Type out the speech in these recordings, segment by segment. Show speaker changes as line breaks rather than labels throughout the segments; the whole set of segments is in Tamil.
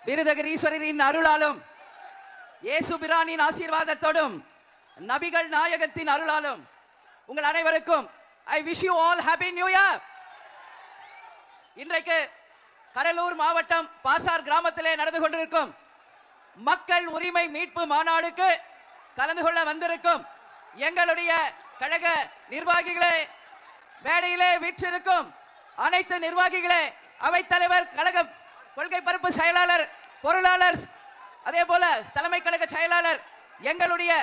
விருதகிரீஸ்வரரின் அருளாலும் இயேசு பிரானின் ஆசீர்வாதத்தோடும் நபிகள் நாயகத்தின் அருளாலும் உங்கள் அனைவருக்கும் I wish you all happy new year. இன்றைக்கு கடலூர் மாவட்டம் பாசார் கிராமத்திலே நடந்து கொண்டிருக்கும் மக்கள் உரிமை மீட்பு மாநாடுக்கு கலந்து கொள்ள வந்திருக்கும் எங்களுடைய கழக நிர்வாகிகளே, மேடையிலே வீற்றிருக்கும் அனைத்து நிர்வாகிகளே, அவைத்தலைவர், கழக கொள்கை பரப்பு செயலாளர், பொருளாளர், அதே போல தலைமை கழக செயலாளர், எங்களுடைய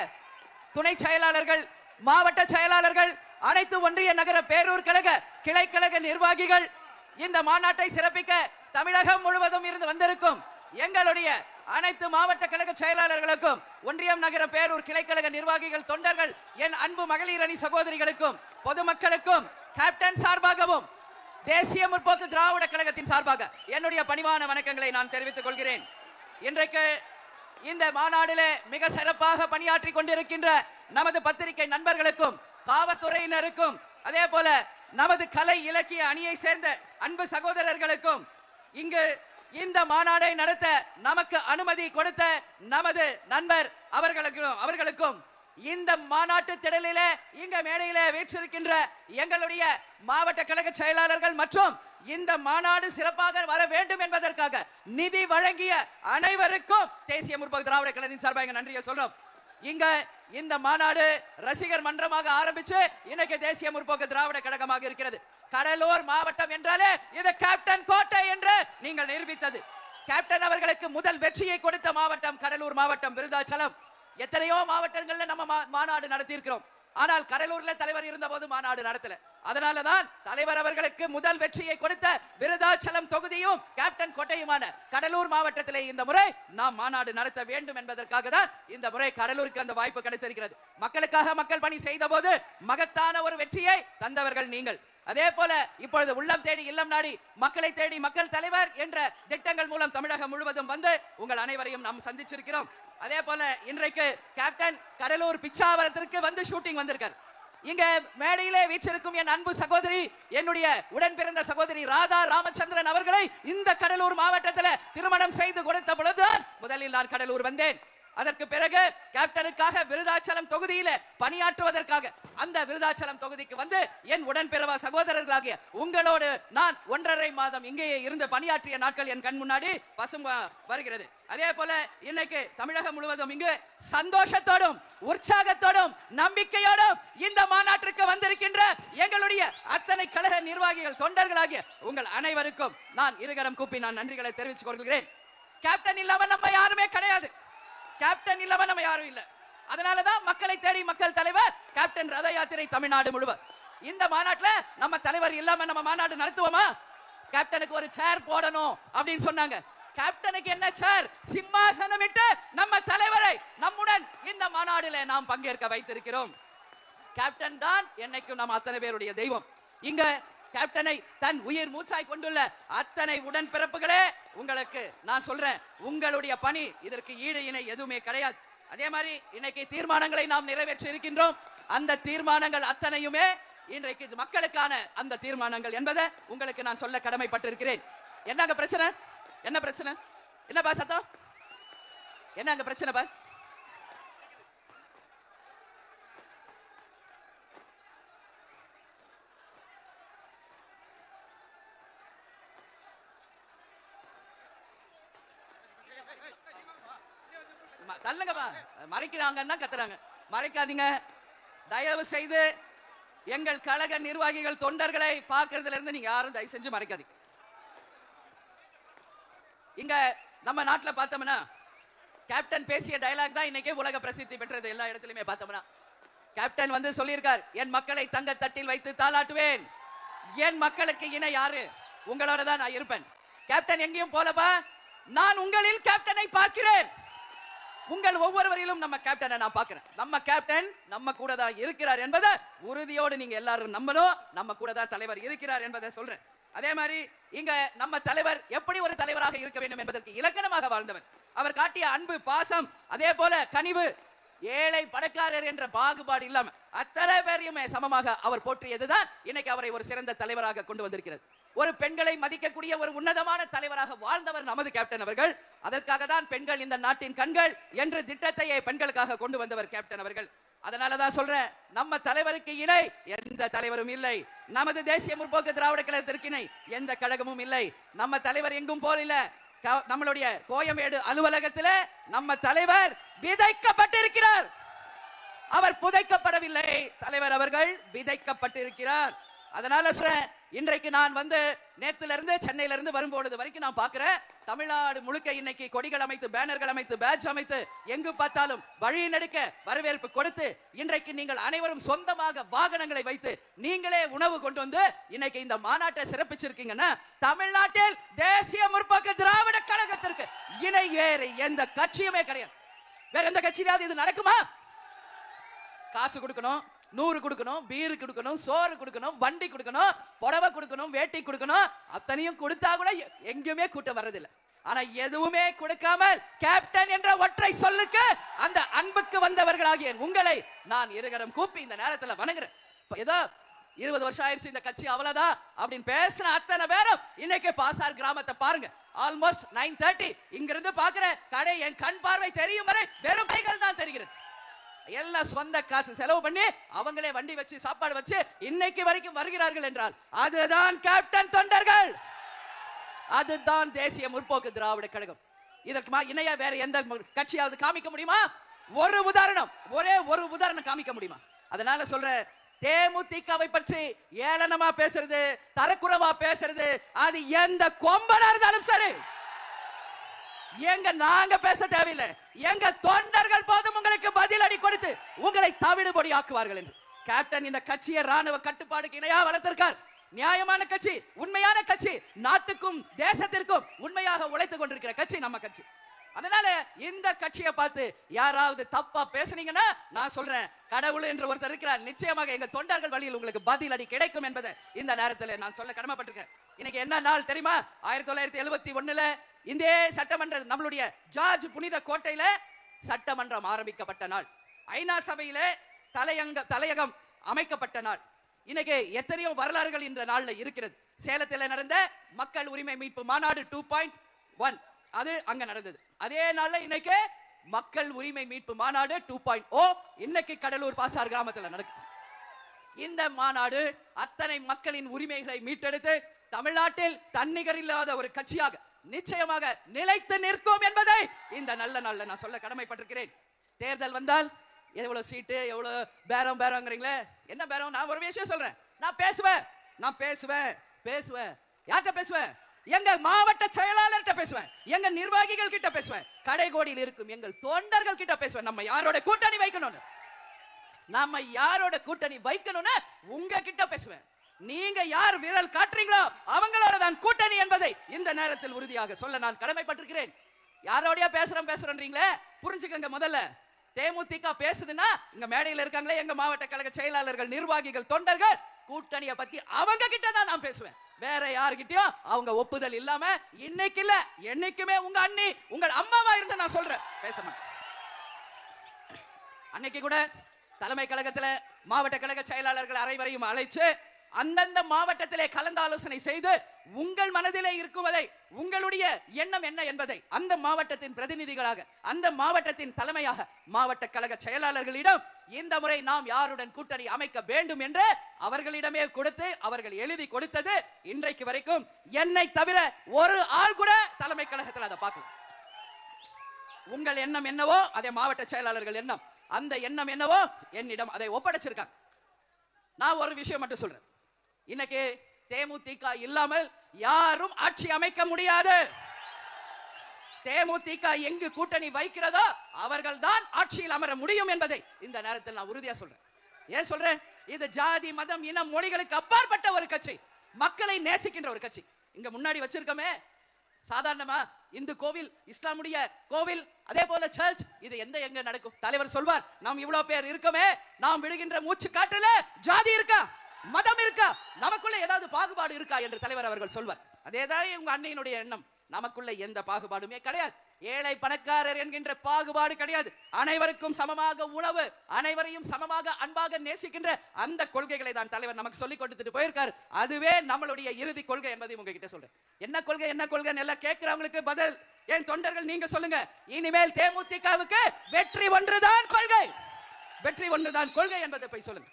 துணை செயலாளர்கள், மாவட்ட செயலாளர்கள், அனைத்து ஒன்றிய நகர பேரூர் கழக கிளை கழக நிர்வாகிகள், இந்த மாநாட்டை சிறப்பிக்க தமிழகம் முழுவதும் இருந்து வந்திருக்கும் எங்களுடைய அனைத்து மாவட்ட கழக செயலாளர்களுக்கும், ஒன்றியம் நகர பேரூர் கிளைக்கழக நிர்வாகிகள், தொண்டர்கள், என் அன்பு மகளிர் அணி சகோதரிகளுக்கும், பொதுமக்களுக்கும் கேப்டன் சார்பாகவும் தேசிய முற்போக்கு திராவிட கழகத்தின் சார்பாக என்னுடைய பணிவான வணக்கங்களை நான் தெரிவித்துக் கொள்கிறேன். இன்றைக்கு இந்த மாநாட்டிலே மிக சிறப்பாக பணியாற்றி கொண்டிருக்கின்ற நமது பத்திரிகை நண்பர்களுக்கும், காவல்துறையினருக்கும், அதே போல நமது கலை இலக்கிய அணியை சேர்ந்த அன்பு சகோதரர்களுக்கும், இங்கு இந்த மாநாடை நடத்த நமக்கு அனுமதி கொடுத்த நமது நண்பர் அவர்களுக்கும் இந்த மாநாட்டு திடலிலே இங்க மேடையிலே வீற்றிருக்கின்ற எங்களுடைய மாவட்ட கழக செயலாளர்கள் மற்றும் இந்த மாநாடு சிறப்பாக வர வேண்டும் என்பதற்காக நிதி வழங்கிய அனைவருக்கும் தேசிய முற்போக்கு திராவிட கழகத்தின் சார்பாக நன்றியை சொல்றோம். இங்க இந்த மாநாடு ரசிகர் மன்றமாக ஆரம்பிச்சு இன்னைக்கு தேசிய முற்போக்கு திராவிட கழகமாக இருக்கிறது. கடலூர் மாவட்டம் என்றாலே இது கேப்டன் கோட்டை என்று நீங்கள் நிரூபித்தது. கேப்டன் அவர்களுக்கு முதல் வெற்றியை கொடுத்த மாவட்டம் கடலூர் மாவட்டம், விருதாச்சலம். எத்தனையோ மாவட்டங்கள்ல நம்ம மாநாடு நடத்தி இருக்கிறோம். ஆனால் கடலூர்ல தலைவர் இருந்த போது மாநாடு நடத்தல. அதனாலதான் தலைவர் அவர்களுக்கு முதல் வெற்றியை கொடுத்த விருதாச்சலம் தொகுதியும் கேப்டன் கோட்டையுமான கடலூர் மாவட்டத்திலே இந்த முறை நாம் மாநாடு நடத்த வேண்டும் என்பதற்காக தான் இந்த முறை கடலூருக்கு அந்த வாய்ப்பு கிடைத்திருக்கிறது. மக்களுக்காக மக்கள் பணி செய்த போது மகத்தான ஒரு வெற்றியை தந்தவர்கள் நீங்கள். அதே போல இப்பொழுது உள்ளம் தேடி இல்லம் நாடி மக்களை தேடி மக்கள் தலைவர் என்ற திட்டங்கள் மூலம் தமிழகம் முழுவதும் வந்து உங்கள் அனைவரையும் நாம் சந்திச்சிருக்கிறோம். அதே போல இன்றைக்கு கேப்டன் கடலூர் பிச்சாவரத்திற்கு வந்து ஷூட்டிங் வந்திருக்கார். இங்க மேடையிலே வீற்றிருக்கும் என் அன்பு சகோதரி, என்னுடைய உடன் பிறந்த சகோதரி ராதா ராமச்சந்திரன் அவர்களை இந்த கடலூர் மாவட்டத்தில் திருமணம் செய்து கொடுத்த பொழுதுதான் முதலில் நான் கடலூர் வந்தேன். அதற்கு பிறகு கேப்டனுக்காக விருதாச்சலம் தொகுதியில பணியாற்றுவதற்காக அந்த விருதாச்சலம் தொகுதிக்கு வந்து என் உடன்பிறவா சகோதரர்களாகிய உங்களோடு நான் 1.5 மாதம் இங்கேயே இருந்து பணியாற்றிய நாட்கள் என் கண் முன்னாடி பசும் வருகிறது. அதே போல இன்னைக்கு தமிழகம் முழுவதும் இங்கு சந்தோஷத்தோடும் உற்சாகத்தோடும் நம்பிக்கையோடும் இந்த மாநாட்டிற்கு வந்திருக்கின்ற எங்களுடைய அத்தனை கழக நிர்வாகிகள், தொண்டர்களாகிய உங்கள் அனைவருக்கும் நான் இருகரம் கூப்பி நான் நன்றிகளை தெரிவித்துக் கொள்கிறேன். கேப்டன் இல்லாம நம்ம யாருமே கிடையாது. கேப்டன் இல்லாம நம்ம யாரும் இல்ல. அதனாலதான் மக்களை தேடி மக்கள் தலைவர் கேப்டன் ரத யாத்திரை தமிழ்நாடு முழுவதும். இந்த மாநாட்டுல நம்ம தலைவர் இல்லாம நம்ம மாநாடு நடத்துவோமா? கேப்டனுக்கு ஒரு சேர் போடணும் அப்படின்னு சொன்னாங்க. கேப்டனுக்கு என்ன சேர்? சிம்மாசனம் இட்டு நம்ம தலைவரை நம்முடன் இந்த மாநாடுல நாம் பங்கேற்க வைத்திருக்கிறோம். கேப்டன் தான் என்னைக்கும் நம்ம அத்தனை பேருடைய தெய்வம். இங்க கேப்டனை தன் உயிர் மூச்சாய் கொண்டுள்ள அத்தனை உடன்பிறப்புகளே, உங்களுக்கு நான் சொல்றேன், உங்களுடைய பணி இதற்கு ஈடு இணை எதுவுமே கிடையாது. அதே மாதிரி இன்னைக்கு தீர்மானங்களை நாம் நிறைவேற்றி இருக்கின்றோம். அந்த தீர்மானங்கள் அத்தனையுமே இன்றைக்கு மக்களுக்கான அந்த தீர்மானங்கள் என்பதை உங்களுக்கு நான் சொல்ல கடமைப்பட்டிருக்கிறேன். என்னங்க பிரச்சனை? என்ன பிரச்சனை? என்னப்பா சத்தம்? என்னங்க பிரச்சனைப்பா? தள்ளுங்கப்பா, மறைக்கிறாங்கன்னா கத்துறாங்க. மறைக்காதீங்க தயவு செய்து. எங்கள் கழக நிர்வாகிகள், தொண்டர்களை பார்க்கறதுல இருந்து நீங்க யாரும் தயவு செஞ்சு மறைக்காதீங்க. இங்க நம்ம நாட்டுல பார்த்தோம்னா கேப்டன் பேசிய டயலாக் தான் இன்னைக்கே உலக பிரசித்தி பெற்றது. எல்லா இடத்துலயுமே பார்த்தோம்னா கேப்டன் வந்து சொல்லியிருக்கார், என் மக்களை தங்க தட்டில் வைத்து தாளாட்டுவேன். என் மக்களுக்கு இணை யாரு? உங்களோட தான் நான் இருப்பேன். கேப்டன் எங்கேயும் போலப்பா, நான் உங்களில் கேப்டனை பார்க்கிறேன். உங்கள் ஒவ்வொருவரிலும் நம்ம கேப்டனை நான் பார்க்கிறேன். நம்ம கேப்டன் நம்ம கூட தான் இருக்கிறார் என்பதை உறுதியோடு நீங்க எல்லாரும் நம்பணும். நம்ம கூட தான் தலைவர் இருக்கிறார் என்பதை சொல்றேன். அதே மாதிரி இங்க நம்ம தலைவர் எப்படி ஒரு தலைவராக இருக்க வேண்டும் என்பதற்கு இலக்கணமாக வாழ்ந்தவர். அவர் காட்டிய அன்பு, பாசம், அதே போல கனிவு, ஏழை பணக்காரர் என்ற பாகுபாடு இல்லாம அத்தனை பேரையுமே சமமாக அவர் போற்றியதுதான் இன்னைக்கு அவரை ஒரு சிறந்த தலைவராக கொண்டு வந்திருக்கிறது. ஒரு பெண்களை மதிக்கக்கூடிய ஒரு உன்னதமான தலைவராக வாழ்ந்தவர் நமது கேப்டன் அவர்கள். அதற்காக தான் பெண்கள் இந்த நாட்டின் கண்கள் என்று திட்டத்தையே பெண்களுக்காக கொண்டு வந்தவர் கேப்டன் அவர்கள். அதனாலதான் சொல்றேன், நம்ம தலைவருக்கு இணை எந்த தலைவரும் இல்லை. நமது தேசிய முற்போக்கு திராவிட கழகத்திற்கு இணை எந்த கழகமும் இல்லை. நம்ம தலைவர் எங்கும் போல நம்மளுடைய கோயம்பேடு அலுவலகத்தில் நம்ம தலைவர் விதைக்கப்பட்டிருக்கிறார். அவர் புதைக்கப்படவில்லை, தலைவர் அவர்கள் விதைக்கப்பட்டிருக்கிறார். அதனால இன்றைக்கு நான் நேத்துல இருந்து சென்னையில இருந்து வரும்போது வரைக்கும் நான் பார்க்கிறேன், தமிழ்நாடு முழுக்க இன்னைக்கு கொடிகள் அமைத்து, பேனர்கள் அமைத்து, பேட்ச் அமைத்து, எங்கு பார்த்தாலும் வழி நடுக்க வரவேற்பு கொடுத்து, இன்றைக்கு நீங்கள் அனைவரும் சொந்தமாக வாகனங்களை வைத்து நீங்களே உணவு கொண்டு வந்து இன்னைக்கு இந்த மாநாட்டை சிறப்பிச்சிருக்கீங்கன்னா, தமிழ்நாட்டில் தேசிய முற்போக்கு திராவிட கழகத்திற்கு இணை வேறு எந்த கட்சியுமே கிடையாது. வேற எந்த கட்சியிலாவது இது நடக்குமா? காசு கொடுக்கணும், 100 கொடுக்கணும், பீரு கொடுக்கணும், சோறு கொடுக்கணும், வண்டி கொடுக்கணும், புடவை கொடுக்கணும், வேட்டி கொடுக்கணும், அத்தனையும் கொடுத்தா கூட எங்கேயுமே கூட்டம் வர்றதில்லை. ஆனா எதுவுமே கொடுக்காமல் கேப்டன் என்ற ஒற்றை சொல்லுக்கு அந்த அன்புக்கு வந்தவர்களாகிய உங்களை நான் இருகரம் கூப்பி இந்த நேரத்தில் வணங்குறேன். ஏதோ 20 வருஷம் ஆயிடுச்சு இந்த கட்சி அவ்வளவுதான் அப்படின்னு பேசின அத்தனை பேரும் இன்னைக்கு பாசார் கிராமத்தை பாருங்க. ஆல்மோஸ்ட் 9:30 இங்கிருந்து பாக்குற கடை என் கண் பார்வை தெரியும் வரை வெறும் கைகள் தான் தெரிகிறது. எல்லாம் சொந்த காசு செலவு பண்ணி அவங்களே வண்டி வச்சு சாப்பாடு வச்சு இன்னைக்கு வரைக்கும் வருகிறார்கள் என்றால் அதுதான் கேப்டன் தொண்டர்கள், அதுதான் தேசிய முற்போக்கு திராவிட கழகம். இதற்கு இணையா வேற எந்த கட்சியாவது காமிக்க முடியுமா? ஒரு உதாரணம், ஒரே ஒரு உதாரணம் காமிக்க முடியுமா? அதனால சொல்ற, தேமுதிகவை பற்றி ஏளனமா பேசுறது, தரக்குறைவா பேசுறது, அது எந்த கொம்பனா இருந்தாலும் சரி, எங்க நாங்க பேச தேவையில்லை, எங்க தொண்டர்கள் போதும் உங்களுக்கு பதிலடி கொடுத்து உங்களை தவிடுபொடி ஆக்குவார்கள் என்று கேப்டன் இந்த கட்சியை ராணுவ கட்டுப்பாடுக்கு இணையா வளர்த்திருக்கார். நியாயமான கட்சி, உண்மையான கட்சி, நாட்டுக்கும் தேசத்திற்கும் உண்மையாக உழைத்துக் கொண்டிருக்கிற கட்சி நம்ம கட்சி. அதனால இந்த கட்சியை பார்த்து யாராவது தப்பா பேசுனீங்கன்னா நான் சொல்றேன், கடவுள் என்று ஒருத்தர் இருக்கிறார், நிச்சயமாக எங்க தொண்டர்கள் வழியில் உங்களுக்கு பதிலடி கிடைக்கும் என்பதை இந்த நேரத்தில் நான் சொல்ல கடமைப்பட்டிருக்கேன். இன்னைக்கு என்ன நாள் தெரியுமா? 1971 இந்திய சட்டமன்ற நம்மளுடைய ஜார்ஜ் புனித கோட்டையில சட்டமன்றம் ஆரம்பிக்கப்பட்ட நாள், ஐநா சபையில தலையகம் அமைக்கப்பட்ட நாள். இன்னைக்கு எத்தனையோ வரலாறுகள் இந்த நாள்ல இருக்கிறது. சேலத்தில் நடந்த மக்கள் உரிமை மீட்பு மாநாடு 2.1 அது அங்க நடந்தது. அதே நாள்ல இன்னைக்கு மக்கள் உரிமை மீட்பு மாநாடு 2.0 இன்னைக்கு கடலூர் பாசார் கிராமத்தில் நடக்குது. இந்த மாநாடு அத்தனை மக்களின் உரிமைகளை மீட்டெடுத்து தமிழ்நாட்டில் தன்னிகர் இல்லாத ஒரு கட்சியாக நிச்சயமாக நிலைத்து நிற்கும் என்பதை இந்த நல்ல நாள்ல நான் சொல்ல கடமைப்பட்டிருக்கிறேன். தேர்தல் வந்தால் எவ்வளவு சீட்டு, எவ்வளவு பேரங்கிறீங்களே, என்ன பேரம்? நான் ஒரு விஷயம் சொல்றேன், நான் பேசுவேன். யார்கிட்ட பேசுவேன்? எங்க மாவட்ட செயலாளர்கிட்ட பேசுவேன், எங்க நிர்வாகிகள் கிட்ட பேசுவேன், கடைகோடியில் இருக்கும் எங்கள் தொண்டர்கள் கிட்ட பேசுவேன். நம்ம யாரோட கூட்டணி வைக்கணும்னு உங்க கிட்ட பேசுவேன். நீங்க யார் விரல் காட்டுறீங்களோ அவங்களோட தான் கூட்டணி என்பதை இந்த நேரத்தில் உறுதியாக சொல்ல நான் கடமைப்பட்டிருக்கிறேன். யாரோடய பேசுறீங்களே, புரிஞ்சுக்கங்க. முதல்ல தேமுதிக பேசுதுன்னா இங்க மேடையில் இருக்காங்களே எங்க மாவட்ட கழக செயலாளர்கள், நிர்வாகிகள், தொண்டர்கள், கூட்டணியை பத்தி அவங்க கிட்ட தான் நான் பேசுவேன். வேற யாருகிட்டயும் அவங்க ஒப்புதல் இல்லாம இன்னைக்கு இல்ல என்னைக்குமே உங்க அண்ணி உங்கள் அம்மாவா இருந்து நான் சொல்றேன், பேச மாட்டேன். அன்னைக்கு கூட தலைமை கழகத்துல மாவட்ட கழக செயலாளர்கள் அனைவரையும் அழைச்சு அந்தந்த மாவட்டத்திலே கலந்து ஆலோசனை செய்து உங்கள் மனதிலே இருக்குவதை, உங்களுடைய எண்ணம் என்ன என்பதை அந்த மாவட்டத்தின் பிரதிநிதிகளாக, அந்த மாவட்டத்தின் தலைமையாக மாவட்ட கழக செயலாளர்களிடம் இந்த முறை நாம் யாருடன் கூட்டணி அமைக்க வேண்டும் என்று அவர்களிடமே கொடுத்து அவர்கள் எழுதி கொடுத்தது இன்றைக்கு வரைக்கும் என்னை தவிர ஒரு ஆள் கூட தலைமை கழகத்தில் அதை பார்க்கல. உங்கள் எண்ணம் என்னவோ அதே மாவட்ட செயலாளர்கள் எண்ணம், அந்த எண்ணம் என்னவோ என்னிடம் அதை ஒப்படைச்சிருக்காங்க. நான் ஒரு விஷயம் மட்டும் சொல்றேன், இன்னைக்கு தேமுதிக இல்லாமல் யாரும் ஆட்சி அமைக்க முடியாது. தேமுதிக எங்கு கூட்டணி வைக்கிறதோ அவர்கள் தான் ஆட்சியில் அமர முடியும் என்பதை இந்த நேரத்தில் நான் உறுதியா சொல்றேன். ஏன் சொல்றேன்? இது ஜாதி, மதம், இனம், மொழிகளுக்கு அப்பாற்பட்ட ஒரு கட்சி, மக்களை நேசிக்கின்ற ஒரு கட்சி. இங்க முன்னாடி வச்சிருக்கோமே சாதாரணமா இந்து கோவில், இஸ்லாமுடைய கோவில், அதே போல சர்ச், இது எங்க நடக்கும்? தலைவர் சொல்வார், நாம் இவ்வளவு பேர் இருக்கமே, நாம் விடுகின்ற மூச்சு காற்றுல ஜாதி இருக்கா, மதம் இருக்கா, நமக்குள்ள ஏதாவது பாகுபாடு இருக்கா என்று தலைவர் அவர்கள் சொல்வார். அதேதான் உங்க அன்னையினுடைய எண்ணம். நமக்குள்ள எந்த பாகுபாடுமே கிடையாது. ஏழை பணக்காரர் என்கின்ற பாகுபாடு கிடையாது. அனைவருக்கும் சமமாக உணவு, அனைவரையும் சமமாக அன்பாக நேசிக்கின்ற அந்த கொள்கைகளை தான் தலைவர் நமக்கு சொல்லி கொடுத்துட்டு போயிருக்காரு. அதுவே நம்மளுடைய இறுதி கொள்கை என்பதை உங்ககிட்ட சொல்றேன். என்ன கொள்கை எல்லாம் கேட்கிறவங்களுக்கு பதில் என் தொண்டர்கள் நீங்க சொல்லுங்க, இனிமேல் தேமுதிகவுக்கு வெற்றி ஒன்றுதான் கொள்கை, வெற்றி ஒன்றுதான் கொள்கை என்பதை போய் சொல்லுங்க.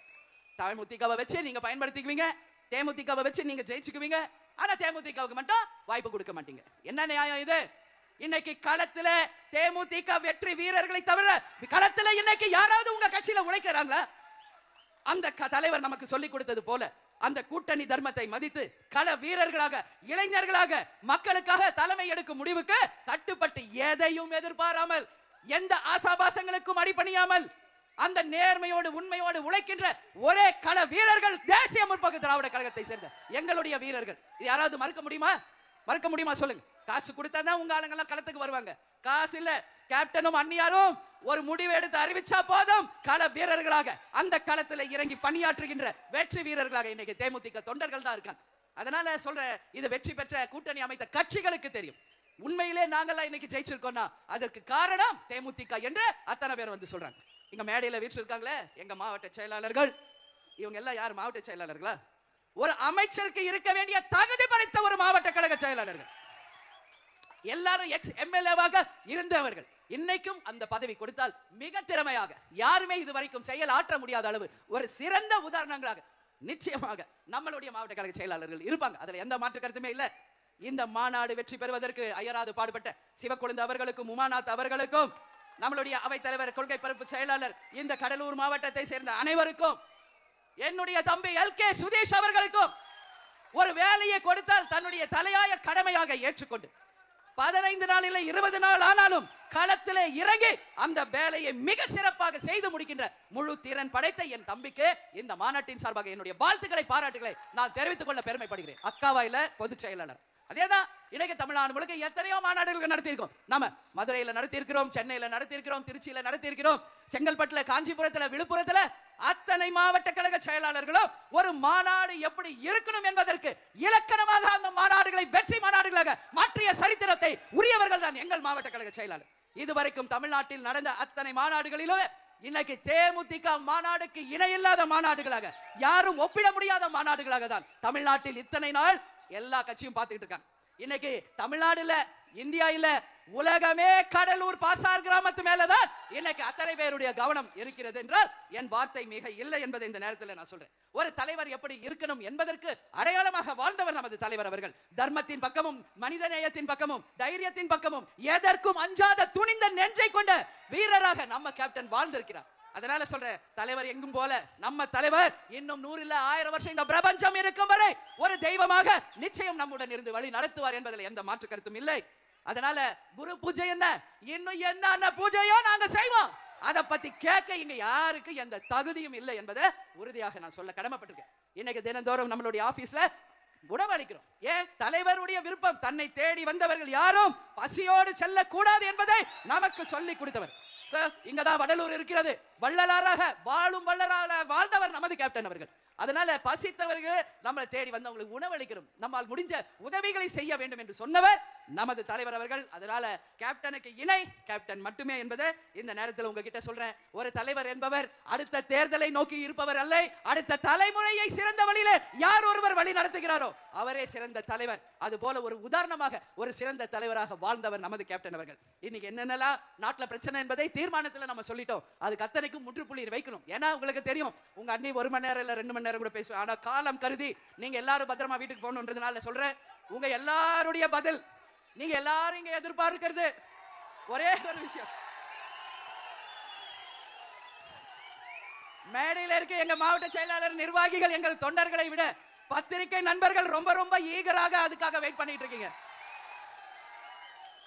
தேமுதிகவை வச்சு நீங்க பயன்படுத்திக்குவீங்க, தேமுதிகவை வச்சு நீங்க ஜெயிச்சுக்குவீங்க. ஆனா தேமுதிகவுக்கு மட்டும் வாய்ப்பு கொடுக்க மாட்டீங்க. என்ன நியாயம் இது? இன்னைக்கு களத்துல தேமுதிக வெற்றி வீரர்களை தவிர களத்துல இன்னைக்கு யாராவது உங்க கட்சியில உழைக்கிறாங்களா? அந்த தலைவர் நமக்கு சொல்லிக் கொடுத்தது போல அந்த கூட்டணி தர்மத்தை மதித்து கள வீரர்களாக, இளைஞர்களாக, மக்களுக்காக தலைமை எடுக்கும் முடிவுக்கு கட்டுப்பட்டு எதையும் எதிர்பாராமல், எந்த ஆசாபாசங்களுக்கும் அடிபணியாமல், அந்த நேர்மையோடு உண்மையோடு உழைக்கின்ற ஒரே கள வீரர்கள் தேசிய முற்போக்கு திராவிட கழகத்தை சேர்ந்த எங்களுடைய வீரர்கள். இது யாராவது மறுக்க முடியுமா? மறுக்க முடியுமா சொல்லுங்க. காசு கொடுத்தா தான் உங்க ஆளுங்க எல்லாம் களத்துக்கு வருவாங்க. காசு இல்ல, கேப்டனும் அந்நியாரும் ஒரு முடிவு எடுத்து அறிவிச்சா போதும் கள வீரர்களாக அந்த களத்தில் இறங்கி பணியாற்றுகின்ற வெற்றி வீரர்களாக இன்னைக்கு தேமுதிக தொண்டர்கள் தான் இருக்காங்க. அதனால சொல்ற, இது வெற்றி பெற்ற கூட்டணி அமைத்த கட்சிகளுக்கு தெரியும். உண்மையிலே நாங்கெல்லாம் இன்னைக்கு ஜெயிச்சிருக்கோம்னா அதற்கு காரணம் தேமுதிக என்று அத்தனை பேர் வந்து சொல்றாங்க. இங்க மேடையில வீற்றிருக்காங்களே எங்க மாவட்ட செயலாளர்கள், இவங்க எல்லாம் யார்? மாவட்ட செயலாளர்களா? ஒரு அமைச்சருக்கு இருக்க வேண்டிய தகுதி படைத்த ஒரு மாவட்ட கழக செயலாளர்கள், எல்லாரும் எக்ஸ் எம்எல்ஏவாக இருந்தவர்கள். இன்னைக்கும் அந்த பதவி கொடுத்தால் மிக திறமையாக, யாருமே இதுவரைக்கும் செயல் ஆற்ற முடியாத அளவு ஒரு சிறந்த உதாரணங்களாக நிச்சயமாக நம்மளுடைய மாவட்ட கழக செயலாளர்கள் இருப்பாங்க. அதுல எந்த மாற்று கருத்துமே இல்ல. இந்த மாநாடு வெற்றி பெறுவதற்கு அயராது பாடுபட்ட சிவக்கொழுந்து அவர்களுக்கும், உமாநாத் அவர்களுக்கும், நம்மளுடைய அவைத் தலைவர், கொள்கை பரப்பு செயலாளர், இந்த கடலூர் மாவட்டத்தை சேர்ந்த அனைவருக்கும், என்னுடைய தம்பி எல்கே சுதேஷ் அவர்களுக்கும் ஒரு வேலையை கொடுத்தால் தன்னுடைய தலையாய கடமையாக ஏற்றுக்கொண்டு 15 நாள் இல்லை 20 நாள் ஆனாலும் களத்திலே இறங்கி அந்த வேலையை மிக சிறப்பாக செய்து முடிக்கின்ற முழு திறன் படைத்த என் தம்பிக்கு இந்த மாநாட்டின் சார்பாக என்னுடைய வாழ்த்துக்களை, பாராட்டுகளை நான் தெரிவித்துக் கொள்ள பெருமைப்படுகிறேன். அக்காவாயில பொதுச் செயலாளர். அதேதான் இன்னைக்கு தமிழ்நாடு முழுக்க எத்தனையோ மாநாடுகள் நடத்தியிருக்கோம். நாம மதுரையில நடத்தியிருக்கிறோம், சென்னையில நடத்தியிருக்கிறோம், திருச்சியில நடத்தியிருக்கிறோம், செங்கல்பட்டுல, காஞ்சிபுரத்துல, விழுப்புரத்துல, அத்தனை மாவட்ட கழக செயலாளர்களும் ஒரு மாநாடு எப்படி இருக்கணும் என்பதற்கு இலக்கணமாக அந்த மாநாடுகளை வெற்றி மாநாடுகளாக மாற்றிய சரித்திரத்தை உரியவர்கள் தான் எங்கள் மாவட்ட கழக செயலாளர். இதுவரைக்கும் தமிழ்நாட்டில் நடந்த அத்தனை மாநாடுகளிலும் இன்னைக்கு தேமுதிக மாநாடுக்கு இணையில்லாத மாநாடுகளாக, யாரும் ஒப்பிட முடியாத மாநாடுகளாக தான் தமிழ்நாட்டில் இத்தனை நாள் எல்லா கட்சியும் பார்த்துக்கிட்டு இருக்காங்க. இன்னைக்கு தமிழ்நாடுல, இந்தியா இல்ல, உலகமே கடலூர் பாசார் கிராமத்து மேலதான் இன்னைக்கு அத்தனை பேருடைய கவனம் இருக்கிறது என்றால் என் வார்த்தை மிக இல்லை என்பதை இந்த நேரத்தில் நான் சொல்றேன். ஒரு தலைவர் எப்படி இருக்கணும் என்பதற்கு அடையாளமாக வாழ்ந்தவர் நமது தலைவர் அவர்கள். தர்மத்தின் பக்கமும், மனிதநேயத்தின் பக்கமும், தைரியத்தின் பக்கமும், எதற்கும் அஞ்சாத துணிந்த நெஞ்சை கொண்ட வீரராக நம்ம கேப்டன் வாழ்ந்திருக்கிறார். அதனால சொல்ற, தலைவர் எங்கும் போல நம்ம தலைவர் இன்னும் 100 இல்ல 1000 வருஷம் இந்த பிரபஞ்சம் இருக்கும் வரை ஒரு தெய்வமாக நிச்சயம் நம்முடன் இருந்து வழி நடத்துவார் என்பதில் எந்த மாற்று கருத்தும் இல்லை. அதனால குரு பூஜை என்ன, இன்னும் என்ன பூஜையோ நாங்க செய்வோம். அதை பத்தி கேட்க இங்க யாருக்கு எந்த தகுதியும் இல்லை என்பதை உறுதியாக நான் சொல்ல கடமைப்பட்டிருக்கேன். இன்னைக்கு தினந்தோறும் நம்மளுடைய ஆபீஸ்ல உணவளிக்கிறோம். ஏன்? தலைவருடைய விருப்பம். தன்னை தேடி வந்தவர்கள் யாரும் பசியோடு செல்லக்கூடாது என்பதை நமக்கு சொல்லி கொடுத்தவர். இங்கதான் வடலூர் இருக்கிறது. வள்ளலாராக வாழும் வள்ளலாக வாழ்ந்தவர் நமது கேப்டன் அவர்கள். அதனால பசித்தவர்கள் நம்மளை தேடி வந்தவங்களுக்கு உணவளிக்கிறோம், நம்மால் முடிஞ்ச உதவிகளை செய்ய வேண்டும் என்று சொன்னவர் நமது தலைவர் அவர்கள். அதனால கேப்டனுக்கு இணை கேப்டன் மட்டுமே என்பதை இந்த நேரத்தில் உங்ககிட்ட சொல்றேன். ஒரு தலைவர் என்பவர் அடுத்த தேர்தலை நோக்கி இருப்பவர் அல்ல, அடுத்த தலைமுறையை சிறந்த வழியில யார் ஒருவர் வழி நடத்துகிறாரோ அவரே சிறந்த தலைவர். அது போல ஒரு உதாரணமாக ஒரு சிறந்த தலைவராக வாழ்ந்தவர் நமது கேப்டன் அவர்கள். இன்னைக்கு என்னென்னலாம் நாட்டுல பிரச்சனை என்பதை தீர்மானத்துல நம்ம சொல்லிட்டோம். அதுக்கு அத்தனைக்கும் முற்றுப்புள்ளி வைக்கணும். ஏன்னா உங்களுக்கு தெரியும், உங்க அண்ணி 1 மணி நேரம் இல்ல 2 மணி நேரம் கூட பேசுவேன். ஆனா காலம் கருதி நீங்க எல்லாரும் பத்திரமா வீட்டுக்கு போகணும்ன்றதுனால சொல்றேன், உங்க எல்லாருடைய பதில், நீங்க எல்லாரும் இங்க எதிர்பார்க்கிறது ஒரே ஒரு விஷயம். மேடையில் இருக்க எங்க மாவட்ட செயலாளர், நிர்வாகிகள், எங்கள் தொண்டர்களை விட பத்திரிகை நண்பர்கள் ரொம்ப ரொம்ப ஈகராக அதுக்காக வெயிட் பண்ணிட்டு இருக்கீங்க.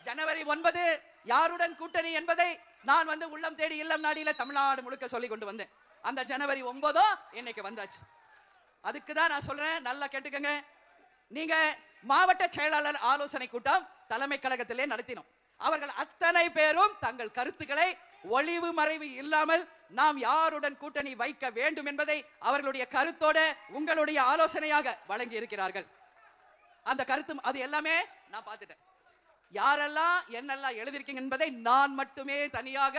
ஜனவரி 9 யாருடன் கூட்டணி என்பதை நான் வந்து உள்ளம் தேடி இல்லம் நாடியில தமிழ்நாடு முழுக்க சொல்லி கொண்டு வந்தேன். அந்த ஜனவரி 9 இன்னைக்கு வந்தாச்சு. அதுக்கு தான் நான் சொல்றேன், நல்லா கேட்டுக்கங்க. நீங்க மாவட்ட செயலாளர் ஆலோசனை கூட்டம் தலைமை கழகத்திலே நடத்தினோம். அவர்கள் அத்தனை பேரும் தங்கள் கருத்துக்களை ஒளிவு மறைவு இல்லாமல் நாம் யாருடன் கூட்டணி வைக்க வேண்டும் என்பதை அவர்களுடைய கருத்தோட உங்களுடைய ஆலோசனையாக வழங்கி இருக்கிறார்கள். அந்த கருத்து அது எல்லாமே நான் பார்த்துட்டேன். யாரெல்லாம் என்னெல்லாம் எழுதிருக்கீங்க என்பதை நான் மட்டுமே தனியாக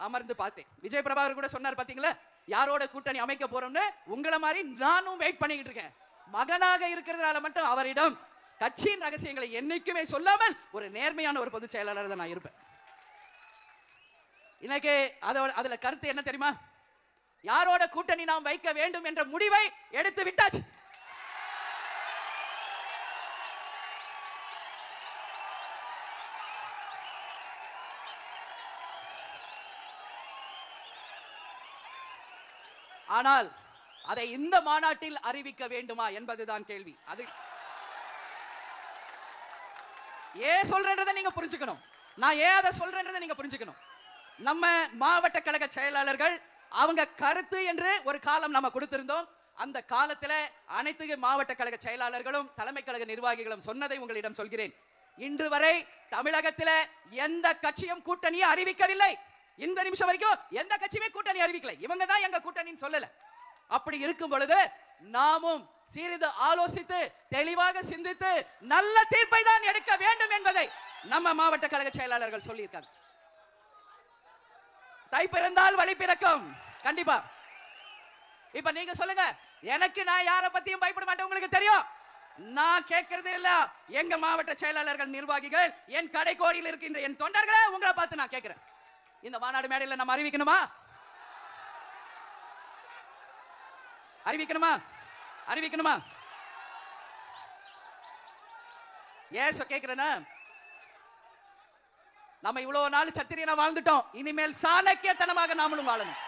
அமர்ந்து பார்த்தேன். விஜய் பிரபாகர் கூட சொன்னார் பாத்தீங்களா, யாரோட கூட்டணி அமைக்க போறோம்னு. உங்களை மாதிரி நானும் வெயிட் பண்ணிக்கிட்டு இருக்கேன். மகனாக இருக்கிறதுனால மட்டும் அவரிடம் கட்சியின் ரகசியங்களை என்னைக்குமே சொல்லாமல் ஒரு நேர்மையான ஒரு பொதுச் செயலாளர் தான் நான் இருப்பேன். இன்னைக்கு அதுல கருத்து என்ன தெரியுமா? யாரோட கூட்டணி நாம் வைக்க வேண்டும் என்ற முடிவை எடுத்து விட்டாச்சு. ஆனால் அதை இந்த மாநாட்டில் அறிவிக்க வேண்டுமா என்பதுதான் கேள்வி. அது ஏன் சொல்றேன்றதை நீங்க புரிஞ்சுக்கணும். நான் ஏன் அதை சொல்றேன்றதை நீங்க புரிஞ்சுக்கணும். நம்ம மாவட்ட கழக செயலாளர்கள் அவங்க கருத்து என்று ஒரு காலம் நம்ம கொடுத்திருந்தோம். அந்த காலத்துல அனைத்து மாவட்ட கழக செயலாளர்களும் தலைமை கழக நிர்வாகிகளும் சொன்னதை உங்களிடம் சொல்கிறேன். இன்று வரை தமிழகத்தில் எந்த கட்சியும் கூட்டணியை அறிவிக்கவில்லை. இந்த நிமிஷம் வரைக்கும் எந்த கட்சியுமே கூட்டணி அறிவிக்கல. இவங்க தான் எங்க கூட்டணின்னு சொல்லல. அப்படி இருக்கும் பொழுது நாமும் சிறிது ஆலோசித்து தெளிவாக சிந்தித்து நல்ல தீர்ப்பை தான் எடுக்க வேண்டும் என்பதை நம்ம மாவட்ட கழக செயலாளர்கள் சொல்லியிருக்காங்க. தை பிறந்தால் வழி பிறக்கும். கண்டிப்பா. இப்ப நீங்க சொல்லுங்க, எனக்கு நான் யாரை பத்தியும் பயப்பட மாட்டேன். உங்களுக்கு தெரியும். நான் கேட்கறது இல்ல. எங்க மாவட்ட செயலாளர்கள் நிர்வாகிகள் என் கடைக்கோடியில் இருக்கின்ற என் தொண்டர்களை உங்களை பார்த்து நான் கேட்கிறேன். இந்த மாநாடு மேடையில் நம்ம அறிவிக்கணுமா? அறிவிக்கணுமா? அறிவிக்கணுமா? ஏன் கேட்கிறேன்னா, நம்ம இவ்வளவு நாள் சத்திரியனா வாழ்ந்துட்டோம். இனிமேல் சாணக்கியத்தனமாக நாமளும் வாழணும்.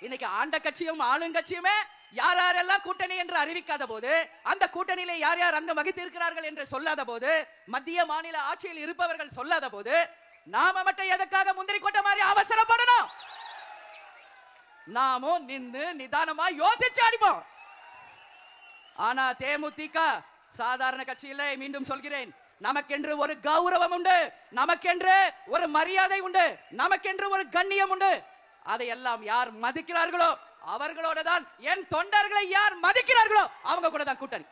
இன்னைக்கு ஆண்ட கட்சியும் ஆளுங்கட்சியுமே யார் யாரெல்லாம் கூட்டணி என்று அறிவிக்காத போது, அந்த கூட்டணியிலே யார் யார் அங்கம் வகித்து இருக்கிறார்கள் என்று சொல்லாத போது, மத்திய மாநில ஆட்சியில் இருப்பவர்கள் சொல்லாத போது, நாம மட்டும் எதற்காக முந்திரி கொட்ட மாதிரி அவசரப்படணும்? நாமும் நின்று நிதானமா யோசிச்சு அடிப்போம். ஆனா தேமுதிக சாதாரண கட்சி இல்லை. மீண்டும் சொல்கிறேன், நமக்கென்று ஒரு கௌரவம் உண்டு, நமக்கென்று ஒரு மரியாதை உண்டு, நமக்கென்று ஒரு கண்ணியம் உண்டு. அதையெல்லாம் யார் மதிக்கிறார்களோ அவர்களோட தான், என் தொண்டர்களை யார் மதிக்கிறார்களோ அவங்க கூட தான் கூட்டணி.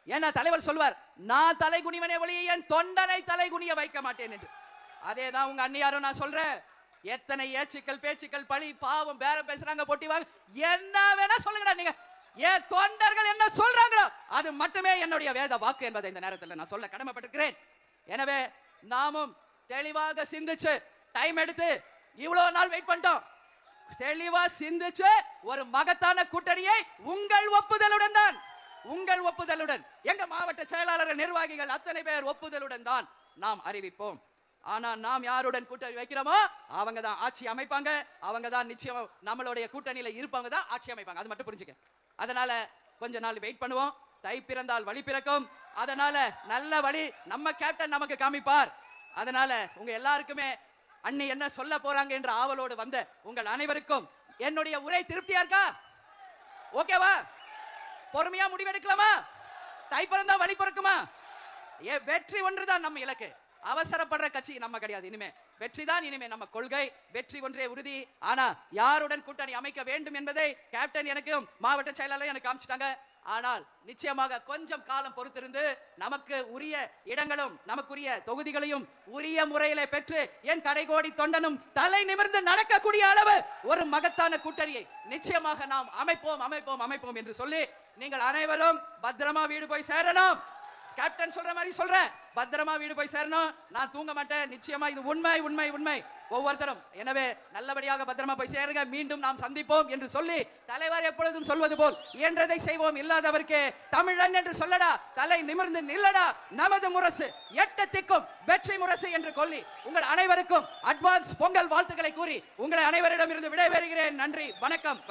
ஏன்னா தலைவர் சொல்வார், நான் தலை குனிவனே ஒழிய என் தொண்டனை தலை குனிய வைக்க மாட்டேன் என்று. அதேதான் உங்க அண்ணியாரும் நான் சொல்றேன். எத்தனை ஏச்சுக்கள் பேச்சுக்கள் பழி பாவம் பேரம் பேசுறாங்க, போட்டி வாங்க, என்ன வேணா சொல்லுங்கடா. நீங்க என் தொண்டர்கள் என்ன சொல்றாங்களோ அது மட்டுமே என்னுடைய வேத வாக்கு என்பதை இந்த நேரத்தில் நான் சொல்ல கடமைப்பட்டிருக்கிறேன். எனவே நாமும் தெளிவாக சிந்திச்சு டைம் எடுத்து இவ்வளவு நாள் வெயிட் பண்ணிட்டோம். தெளிவா சிந்திச்சு ஒரு மகத்தான கூட்டணியை உங்கள் ஒப்புதலுடன் தான், உங்கள் ஒப்புதலுடன், எங்க மாவட்ட செயலாளர்கள் நிர்வாகிகள் அத்தனை பேர் ஒப்புதலுடன் தான் நாம் அறிவிப்போம். ஆனா நாம் யாருடன் கூட்டணி வைக்கிறோமோ அவங்க தான் ஆட்சி அமைப்பாங்க. அவங்க தான் நிச்சயம் நம்மளுடைய கூட்டணியில இருப்பவங்க தான் ஆட்சி அமைப்பாங்க. அது மட்டும் புரிஞ்சுக்க. அதனால கொஞ்ச நாள் வெயிட் பண்ணுவோம். தை பிறந்தால் வழி பிறக்கும். அதனால நல்ல வழி நம்ம கேப்டன் நமக்கு காமிப்பார். அதனால உங்க எல்லாருக்குமே அண்ணி என்ன சொல்ல போறாங்க என்ற ஆவலோடு வந்த உங்கள் அனைவருக்கும் என்னுடைய உரை திருப்தியா இருக்கா? ஓகேவா? பொறுமையா முடிவெடுக்கலாமா? தை பிறந்தா வழி பிறக்குமா? வெற்றி ஒன்றுதான் நம்ம இலக்கு. அவசரப்படுற கட்சி நம்ம கிடையாது. இனிமே வெற்றி தான் இனிமே நம்ம கொள்கை. வெற்றி ஒன்றே உறுதி. ஆனா யாருடன் கூட்டணி அமைக்க வேண்டும் என்பதை கேப்டன் எனக்கும் மாவட்ட செயலாளர் எனக்கு காமிச்சிட்டாங்க. ஆனால் நிச்சயமாக கொஞ்சம் காலம் பொறுத்திருந்து நமக்கு உரிய இடங்களும் நமக்குரிய தொகுதிகளையும் உரிய முறையிலே பெற்று என் கடைகோடி தொண்டனும் தலை நிமிர்ந்து நடக்கக்கூடிய அளவு ஒரு மகத்தான கூட்டணியை நிச்சயமாக நாம் அமைப்போம் என்று சொல்லி நீங்கள் அனைவரும் பத்திரமா வீடு போய் சேரணும். கேப்டன் சொல்ற மாதிரி சொல்றேன், பத்திரமா வீடு போய் சேரணும். நான் தூங்க மாட்டேன். நிச்சயமா இது உண்மை ஒவ்வொருத்தரும். எனவே நல்லபடியாக பத்திரமா போய் சேருங்க. மீண்டும் நாம் சந்திப்போம் என்று சொல்லி தலைவர் எப்பொழுதும் சொல்வது போல் இயன்றதை செய்வோம். இல்லாதவருக்கு தமிழன் என்று சொல்லடா, தலை நிமிர்ந்து நில்லடா, நமது முரசு எட்டு திக்கும் வெற்றி முரசு என்று சொல்லி உங்கள் அனைவருக்கும் அட்வான்ஸ் பொங்கல் வாழ்த்துக்களை கூறி உங்களை அனைவரிடம் இருந்து விடைபெறுகிறேன். நன்றி, வணக்கம்.